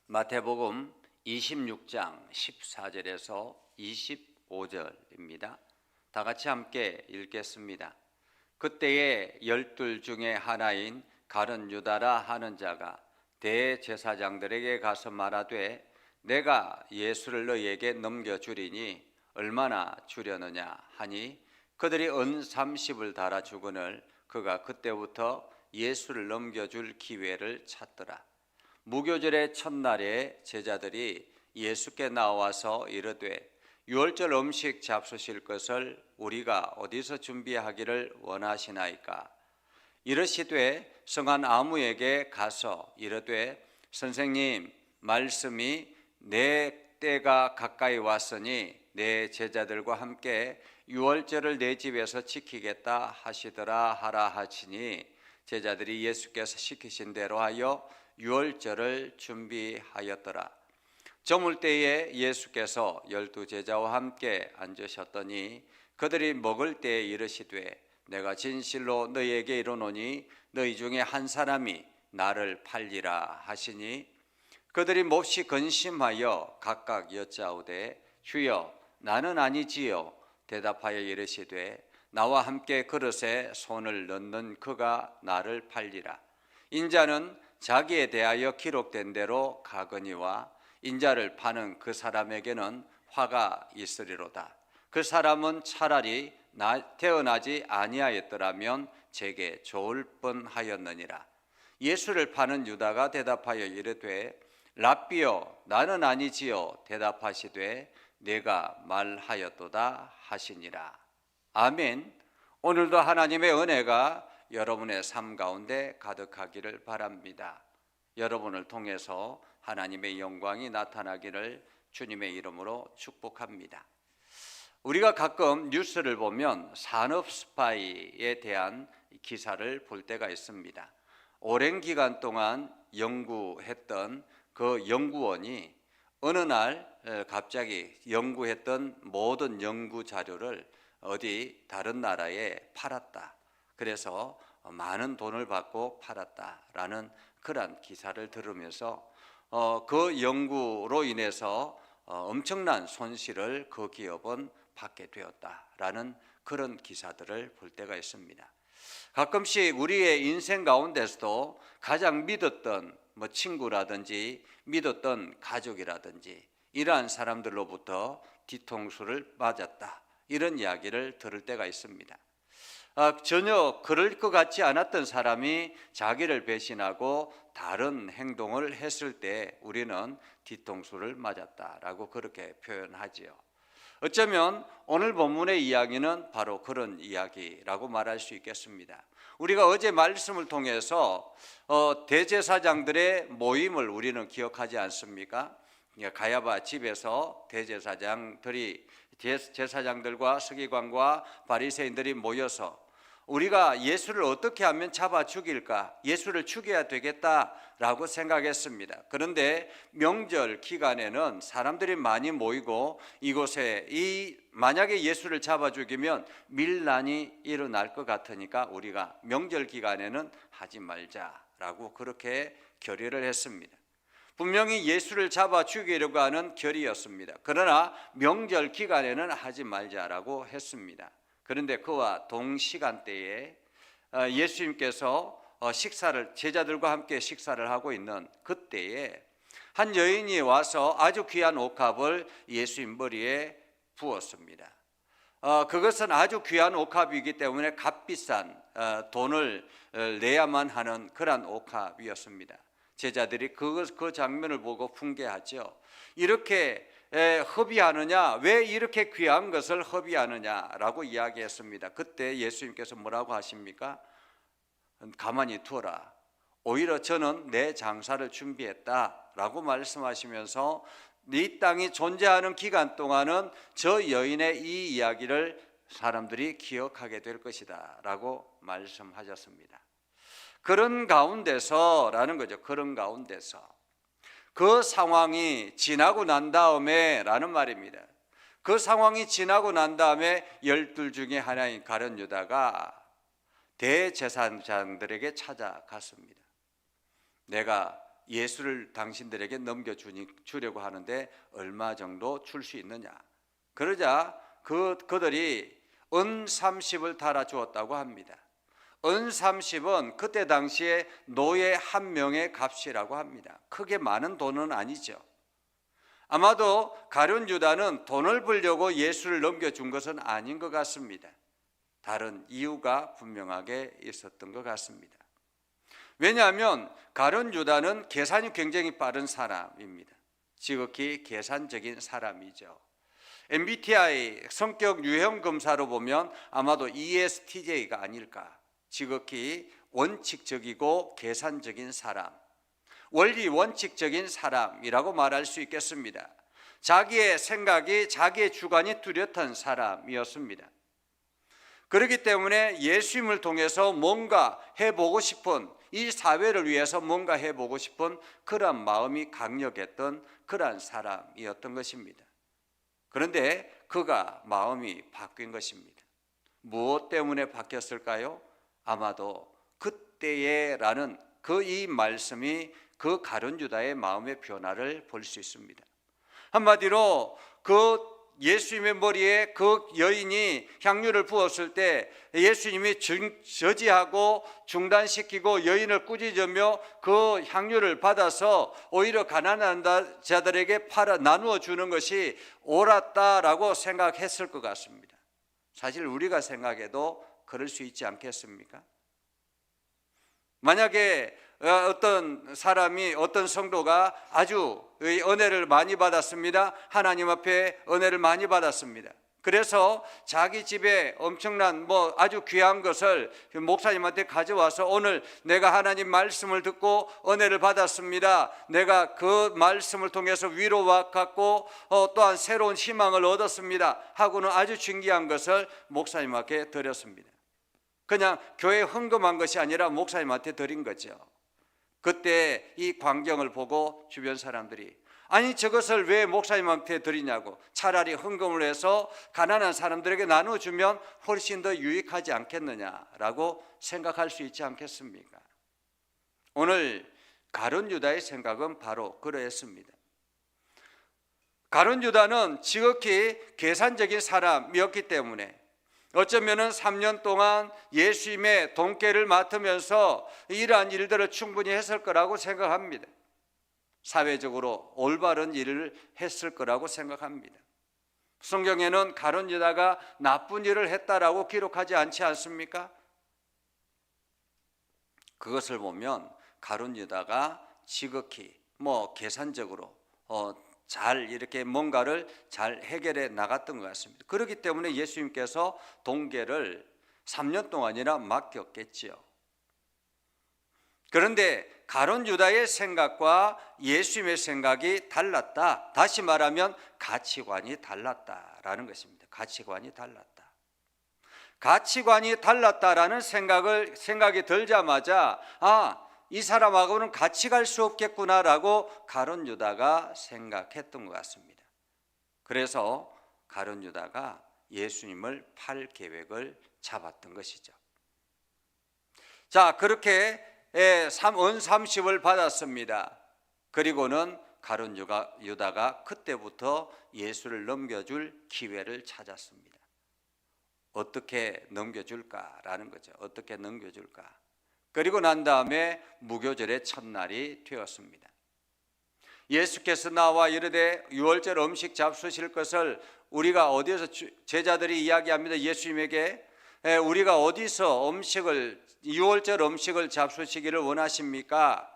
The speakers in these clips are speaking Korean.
마태복음 26장 14절에서 25절입니다. 다 같이 함께 읽겠습니다. 그때에 12 중에 하나인 가룟 유다라 하는 자가 대제사장들에게 가서 말하되 내가 예수를 너희에게 넘겨주리니 얼마나 주려느냐 하니 그들이 은 30을 달아 주거늘 그가 그때부터 예수를 넘겨줄 기회를 찾더라. 무교절의 첫날에 제자들이 예수께 나와서 이르되 유월절 음식 잡수실 것을 우리가 어디서 준비하기를 원하시나이까? 이르시되 성한 아무에게 가서 이르되 선생님 말씀이 내 때가 가까이 왔으니 내 제자들과 함께 유월절을 내 집에서 지키겠다 하시더라 하라 하시니 제자들이 예수께서 시키신 대로 하여 유월절을 준비하였더라. 저물 때에 예수께서 12 제자와 함께 앉으셨더니 그들이 먹을 때에 이르시되 내가 진실로 너희에게 이르노니 너희 중에 한 사람이 나를 팔리라 하시니 그들이 몹시 근심하여 각각 여짜오되 주여 나는 아니지요. 대답하여 이르시되 나와 함께 그릇에 손을 넣는 그가 나를 팔리라. 인자는 자기에 대하여 기록된 대로 가거니와 인자를 파는 그 사람에게는 화가 있으리로다. 그 사람은 차라리 태어나지 아니하였더라면 제게 좋을 뻔하였느니라. 예수를 파는 유다가 대답하여 이르되 랍비여 나는 아니지요. 대답하시되 내가 말하였도다 하시니라. 아멘. 오늘도 하나님의 은혜가 여러분의 삶 가운데 가득하기를 바랍니다. 여러분을 통해서 하나님의 영광이 나타나기를 주님의 이름으로 축복합니다. 우리가 가끔 뉴스를 보면 산업 스파이에 대한 기사를 볼 때가 있습니다. 오랜 기간 동안 연구했던 그 연구원이 어느 날 갑자기 연구했던 모든 연구 자료를 어디 다른 나라에 팔았다. 그래서 많은 돈을 받고 팔았다라는 그런 기사를 들으면서 그 연구로 인해서 엄청난 손실을 그 기업은 받게 되었다라는 그런 기사들을 볼 때가 있습니다. 가끔씩 우리의 인생 가운데서도 가장 믿었던 친구라든지 믿었던 가족이라든지 이러한 사람들로부터 뒤통수를 맞았다 이런 이야기를 들을 때가 있습니다. 전혀 그럴 것 같지 않았던 사람이 자기를 배신하고 다른 행동을 했을 때 우리는 뒤통수를 맞았다라고 그렇게 표현하지요. 어쩌면 오늘 본문의 이야기는 바로 그런 이야기라고 말할 수 있겠습니다. 우리가 어제 말씀을 통해서 대제사장들의 모임을 우리는 기억하지 않습니까? 가야바 집에서 대제사장들이 제사장들과 서기관과 바리새인들이 모여서 우리가 예수를 어떻게 하면 잡아 죽일까? 예수를 죽여야 되겠다라고 생각했습니다. 그런데 명절 기간에는 사람들이 많이 모이고 이곳에 만약에 예수를 잡아 죽이면 밀란이 일어날 것 같으니까 우리가 명절 기간에는 하지 말자라고 그렇게 결의를 했습니다. 분명히 예수를 잡아 죽이려고 하는 결의였습니다. 그러나 명절 기간에는 하지 말자라고 했습니다. 그런데 그와 동시간대에 예수님께서 제자들과 함께 식사를 하고 있는 그때에 한 여인이 와서 아주 귀한 옥합을 예수님 머리에 부었습니다. 그것은 아주 귀한 옥합이기 때문에 값비싼 돈을 내야만 하는 그런 옥합이었습니다. 제자들이 그 장면을 보고 fun계하죠. 이렇게 허비하느냐, 왜 이렇게 귀한 것을 허비하느냐라고 이야기했습니다. 그때 예수님께서 뭐라고 하십니까? 가만히 두어라. 오히려 저는 내 장사를 준비했다라고 말씀하시면서 이 땅이 존재하는 기간 동안은 저 여인의 이 이야기를 사람들이 기억하게 될 것이다 라고 말씀하셨습니다. 그런 가운데서라는 거죠. 그런 가운데서 그 상황이 지나고 난 다음에 라는 말입니다. 그 상황이 지나고 난 다음에 12 중에 하나인 가룟 유다가 대제사장들에게 찾아갔습니다. 내가 예수를 당신들에게 넘겨주려고 하는데 얼마 정도 줄 수 있느냐. 그러자 그들이 은 30을 달아주었다고 합니다. 은 30은 그때 당시에 노예 한 명의 값이라고 합니다. 크게 많은 돈은 아니죠. 아마도 가룟 유다는 돈을 벌려고 예수를 넘겨준 것은 아닌 것 같습니다. 다른 이유가 분명하게 있었던 것 같습니다. 왜냐하면 가룟 유다는 계산이 굉장히 빠른 사람입니다. 지극히 계산적인 사람이죠. MBTI 성격 유형 검사로 보면 아마도 ESTJ가 아닐까. 지극히 원칙적이고 계산적인 사람, 원리 원칙적인 사람이라고 말할 수 있겠습니다. 자기의 생각이 자기의 주관이 뚜렷한 사람이었습니다. 그렇기 때문에 예수님을 통해서 뭔가 해보고 싶은, 이 사회를 위해서 뭔가 해보고 싶은 그런 마음이 강력했던 그러한 사람이었던 것입니다. 그런데 그가 마음이 바뀐 것입니다. 무엇 때문에 바뀌었을까요? 아마도 그때에라는 그 이 말씀이 그 가룟 유다의 마음의 변화를 볼 수 있습니다. 한마디로 그 예수님의 머리에 그 여인이 향유를 부었을 때 예수님이 저지하고 중단시키고 여인을 꾸짖으며 그 향유를 받아서 오히려 가난한 자들에게 나누어 주는 것이 옳았다라고 생각했을 것 같습니다. 사실 우리가 생각해도 그럴 수 있지 않겠습니까? 만약에 어떤 사람이, 어떤 성도가 아주 은혜를 많이 받았습니다. 하나님 앞에 은혜를 많이 받았습니다. 그래서 자기 집에 엄청난 아주 귀한 것을 목사님한테 가져와서 오늘 내가 하나님 말씀을 듣고 은혜를 받았습니다. 내가 그 말씀을 통해서 위로와 같고 또한 새로운 희망을 얻었습니다 하고는 아주 중요한 것을 목사님께 드렸습니다. 그냥 교회에 헌금한 것이 아니라 목사님한테 드린 거죠. 그때 이 광경을 보고 주변 사람들이 아니 저것을 왜 목사님한테 드리냐고, 차라리 헌금을 해서 가난한 사람들에게 나눠주면 훨씬 더 유익하지 않겠느냐라고 생각할 수 있지 않겠습니까? 오늘 가룟 유다의 생각은 바로 그러했습니다. 가룟 유다는 지극히 계산적인 사람이었기 때문에 어쩌면 3년 동안 예수님의 돈깨를 맡으면서 이러한 일들을 충분히 했을 거라고 생각합니다. 사회적으로 올바른 일을 했을 거라고 생각합니다. 성경에는 가룟 유다가 나쁜 일을 했다라고 기록하지 않지 않습니까? 그것을 보면 가룟 유다가 지극히 계산적으로 잘 이렇게 뭔가를 잘 해결해 나갔던 것 같습니다. 그렇기 때문에 예수님께서 동계를 3년 동안이나 맡겼겠지요. 그런데 가룟 유다의 생각과 예수님의 생각이 달랐다. 다시 말하면 가치관이 달랐다라는 것입니다. 가치관이 달랐다. 가치관이 달랐다라는 생각이 들자마자 이 사람하고는 같이 갈 수 없겠구나라고 가룟 유다가 생각했던 것 같습니다. 그래서 가룟 유다가 예수님을 팔 계획을 잡았던 것이죠. 자, 그렇게 은 30을 받았습니다. 그리고는 가룟 유다가 그때부터 예수를 넘겨줄 기회를 찾았습니다. 어떻게 넘겨줄까라는 거죠. 어떻게 넘겨줄까? 그리고 난 다음에 무교절의 첫날이 되었습니다. 예수께서 나와 이르되 유월절 음식 잡수실 것을 우리가 어디서, 제자들이 이야기합니다. 예수님에게 우리가 어디서 유월절 음식을 잡수시기를 원하십니까?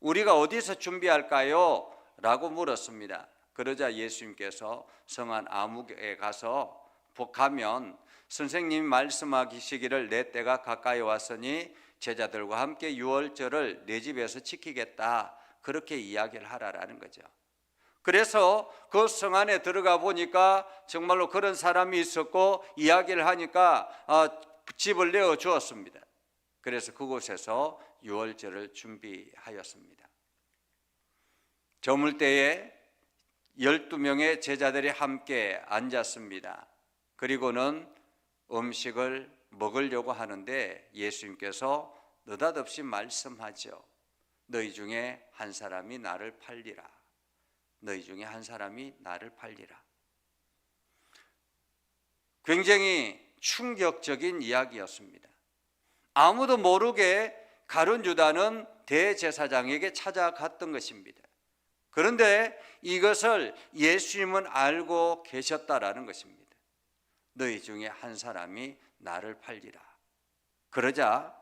우리가 어디서 준비할까요? 라고 물었습니다. 그러자 예수님께서 성안 아무개에 가면 선생님이 말씀하시기를 내 때가 가까이 왔으니 제자들과 함께 유월절을 내 집에서 지키겠다, 그렇게 이야기를 하라라는 거죠. 그래서 그 성 안에 들어가 보니까 정말로 그런 사람이 있었고 이야기를 하니까 집을 내어 주었습니다. 그래서 그곳에서 유월절을 준비하였습니다. 저물 때에 12명의 제자들이 함께 앉았습니다. 그리고는 음식을 먹으려고 하는데 예수님께서 느닷없이 말씀하죠. 너희 중에 한 사람이 나를 팔리라. 너희 중에 한 사람이 나를 팔리라. 굉장히 충격적인 이야기였습니다. 아무도 모르게 가룟 유다는 대제사장에게 찾아갔던 것입니다. 그런데 이것을 예수님은 알고 계셨다라는 것입니다. 너희 중에 한 사람이 나를 팔리라. 그러자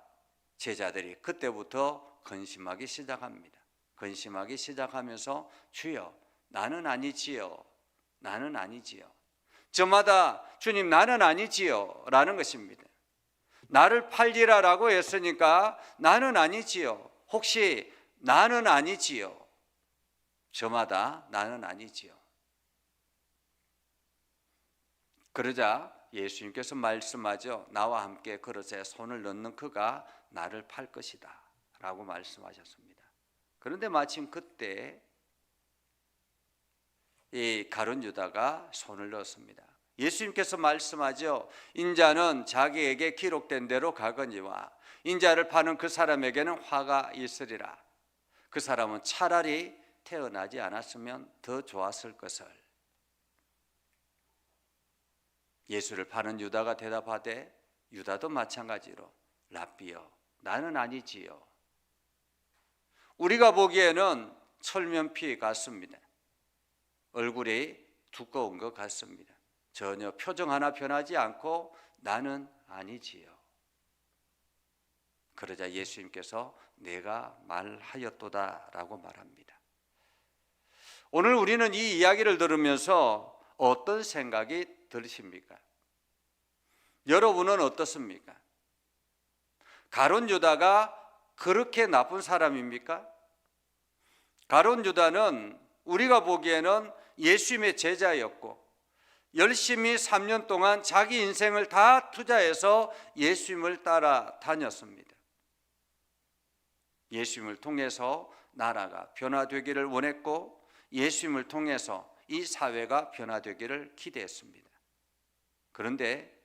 제자들이 그때부터 근심하기 시작합니다. 근심하기 시작하면서 주여 나는 아니지요. 나는 아니지요. 저마다 주님 나는 아니지요 라는 것입니다. 나를 팔리라라고 했으니까 나는 아니지요. 혹시 나는 아니지요. 저마다 나는 아니지요. 그러자 예수님께서 말씀하죠. 나와 함께 그릇에 손을 넣는 그가 나를 팔 것이다 라고 말씀하셨습니다. 그런데 마침 그때 이 가룟 유다가 손을 넣었습니다. 예수님께서 말씀하죠. 인자는 자기에게 기록된 대로 가거니와 인자를 파는 그 사람에게는 화가 있으리라. 그 사람은 차라리 태어나지 않았으면 더 좋았을 것을. 예수를 파는 유다가 대답하되 유다도 마찬가지로 랍비여 나는 아니지요. 우리가 보기에는 철면피 같습니다. 얼굴이 두꺼운 것 같습니다. 전혀 표정 하나 변하지 않고 나는 아니지요. 그러자 예수님께서 내가 말하였도다 라고 말합니다. 오늘 우리는 이 이야기를 들으면서 어떤 생각이 드십니까? 여러분은 어떻습니까? 가룟 유다가 그렇게 나쁜 사람입니까? 가룟 유다는 우리가 보기에는 예수님의 제자였고 열심히 3년 동안 자기 인생을 다 투자해서 예수님을 따라다녔습니다. 예수님을 통해서 나라가 변화되기를 원했고 예수님을 통해서 이 사회가 변화되기를 기대했습니다. 그런데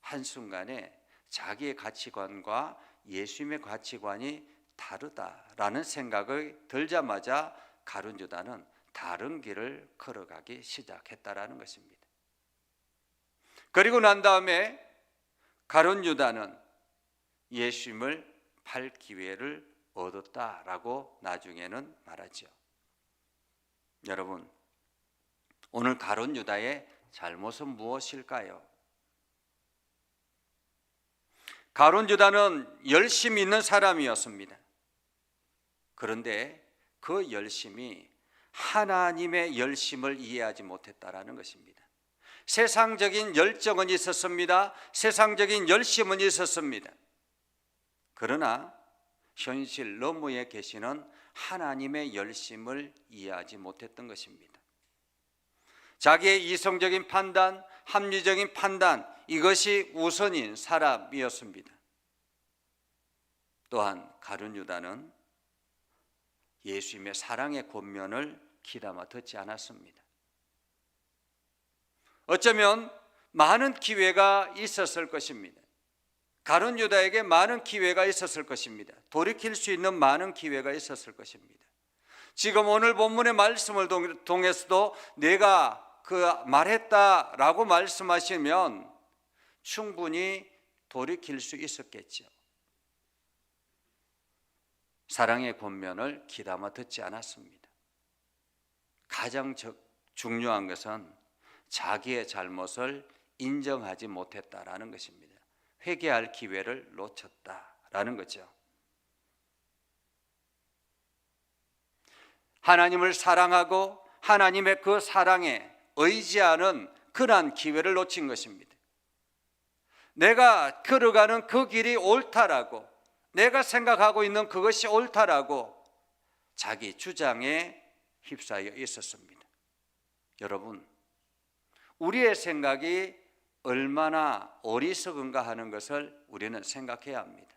한순간에 자기의 가치관과 예수님의 가치관이 다르다라는 생각이 들자마자 가룟 유다는 다른 길을 걸어가기 시작했다라는 것입니다. 그리고 난 다음에 가룟 유다는 예수님을 팔 기회를 얻었다라고 나중에는 말하죠. 여러분, 오늘 가룟 유다의 잘못은 무엇일까요? 가룟 유다는 열심이 있는 사람이었습니다. 그런데 그 열심이 하나님의 열심을 이해하지 못했다라는 것입니다. 세상적인 열정은 있었습니다. 세상적인 열심은 있었습니다. 그러나 현실 너머에 계시는 하나님의 열심을 이해하지 못했던 것입니다. 자기의 이성적인 판단, 합리적인 판단, 이것이 우선인 사람이었습니다. 또한 가룟 유다는 예수님의 사랑의 권면을 귀담아 듣지 않았습니다. 어쩌면 많은 기회가 있었을 것입니다. 가룟 유다에게 많은 기회가 있었을 것입니다. 돌이킬 수 있는 많은 기회가 있었을 것입니다. 지금 오늘 본문의 말씀을 통해서도 내가 그 말했다라고 말씀하시면 충분히 돌이킬 수 있었겠죠. 사랑의 권면을 귀담아 듣지 않았습니다. 가장 중요한 것은 자기의 잘못을 인정하지 못했다라는 것입니다. 회개할 기회를 놓쳤다라는 거죠. 하나님을 사랑하고 하나님의 그 사랑에 의지하는 그러한 기회를 놓친 것입니다. 내가 걸어가는 그 길이 옳다라고, 내가 생각하고 있는 그것이 옳다라고 자기 주장에 휩싸여 있었습니다. 여러분, 우리의 생각이 얼마나 어리석은가 하는 것을 우리는 생각해야 합니다.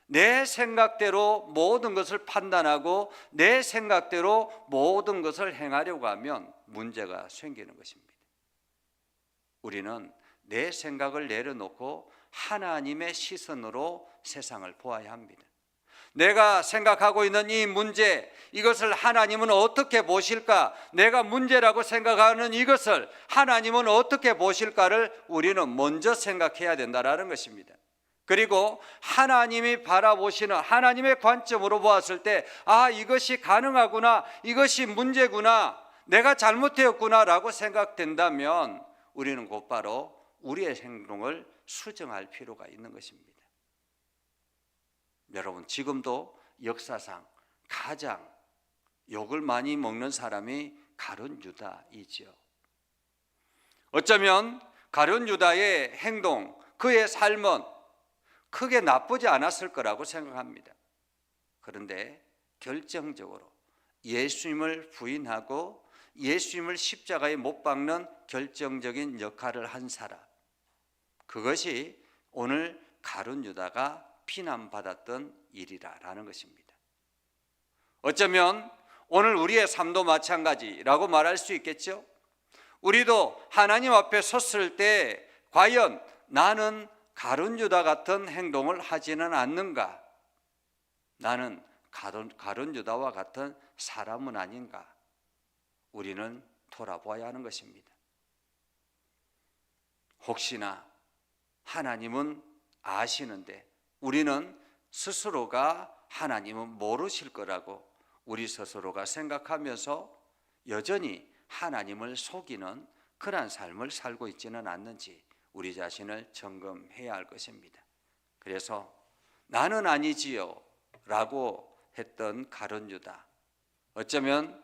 내 생각대로 모든 것을 판단하고 내 생각대로 모든 것을 행하려고 하면 문제가 생기는 것입니다. 우리는 내 생각을 내려놓고 하나님의 시선으로 세상을 보아야 합니다. 내가 생각하고 있는 이 문제, 이것을 하나님은 어떻게 보실까? 내가 문제라고 생각하는 이것을 하나님은 어떻게 보실까를 우리는 먼저 생각해야 된다는 것입니다. 그리고 하나님이 바라보시는 하나님의 관점으로 보았을 때, 아, 이것이 가능하구나, 이것이 문제구나, 내가 잘못되었구나 라고 생각된다면 우리는 곧바로 우리의 행동을 수정할 필요가 있는 것입니다. 여러분, 지금도 역사상 가장 욕을 많이 먹는 사람이 가룟 유다이지요. 어쩌면 가룟 유다의 행동, 그의 삶은 크게 나쁘지 않았을 거라고 생각합니다. 그런데 결정적으로 예수님을 부인하고 예수님을 십자가에 못 박는 결정적인 역할을 한 사람, 그것이 오늘 가룟 유다가 비난받았던 일이라는 것입니다. 어쩌면 오늘 우리의 삶도 마찬가지라고 말할 수 있겠죠. 우리도 하나님 앞에 섰을 때 과연 나는 가룟 유다 같은 행동을 하지는 않는가? 나는 가룟 유다와 같은 사람은 아닌가? 우리는 돌아보아야 하는 것입니다. 혹시나 하나님은 아시는데 우리는 스스로가 하나님은 모르실 거라고 우리 스스로가 생각하면서 여전히 하나님을 속이는 그런 삶을 살고 있지는 않는지 우리 자신을 점검해야 할 것입니다. 그래서 나는 아니지요 라고 했던 가룟 유다, 어쩌면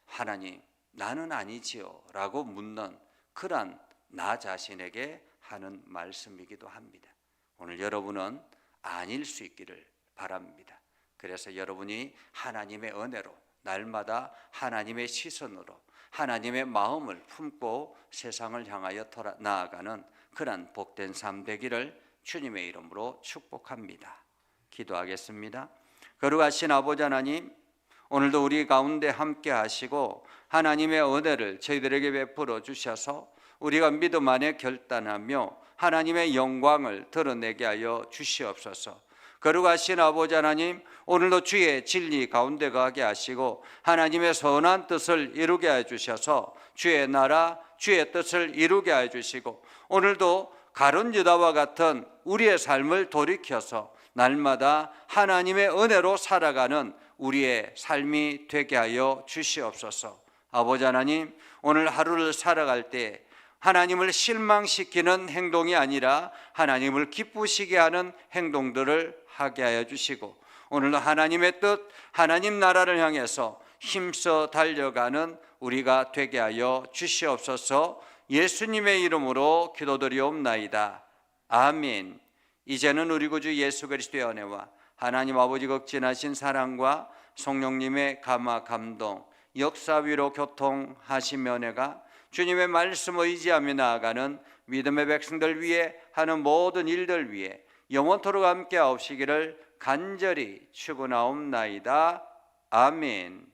하나님 나는 아니지요 라고 묻는 그런 나 자신에게 하는 말씀이기도 합니다. 오늘 여러분은 아닐 수 있기를 바랍니다. 그래서 여러분이 하나님의 은혜로 날마다 하나님의 시선으로 하나님의 마음을 품고 세상을 향하여 나아가는 그런 복된 삶 되기를 주님의 이름으로 축복합니다. 기도하겠습니다. 거룩하신 아버지 하나님, 오늘도 우리 가운데 함께 하시고 하나님의 은혜를 저희들에게 베풀어 주셔서 우리가 믿음 안에 결단하며 하나님의 영광을 드러내게 하여 주시옵소서. 거룩하신 아버지 하나님, 오늘도 주의 진리 가운데 가게 하시고 하나님의 선한 뜻을 이루게 해 주셔서 주의 나라, 주의 뜻을 이루게 해 주시고 오늘도 가룟 유다와 같은 우리의 삶을 돌이켜서 날마다 하나님의 은혜로 살아가는 우리의 삶이 되게 하여 주시옵소서. 아버지 하나님, 오늘 하루를 살아갈 때 하나님을 실망시키는 행동이 아니라 하나님을 기쁘시게 하는 행동들을 하게 하여 주시고 오늘도 하나님의 뜻, 하나님 나라를 향해서 힘써 달려가는 우리가 되게 하여 주시옵소서. 예수님의 이름으로 기도드리옵나이다. 아멘. 이제는 우리 구주 예수 그리스도의 은혜와 하나님 아버지 극진하신 사랑과 성령님의 감화 감동, 역사 위로 교통하신 은혜가 주님의 말씀을 의지하며 나아가는 믿음의 백성들 위해 하는 모든 일들 위해 영원토록 함께 하옵시기를 간절히 축원하옵나이다. 아멘.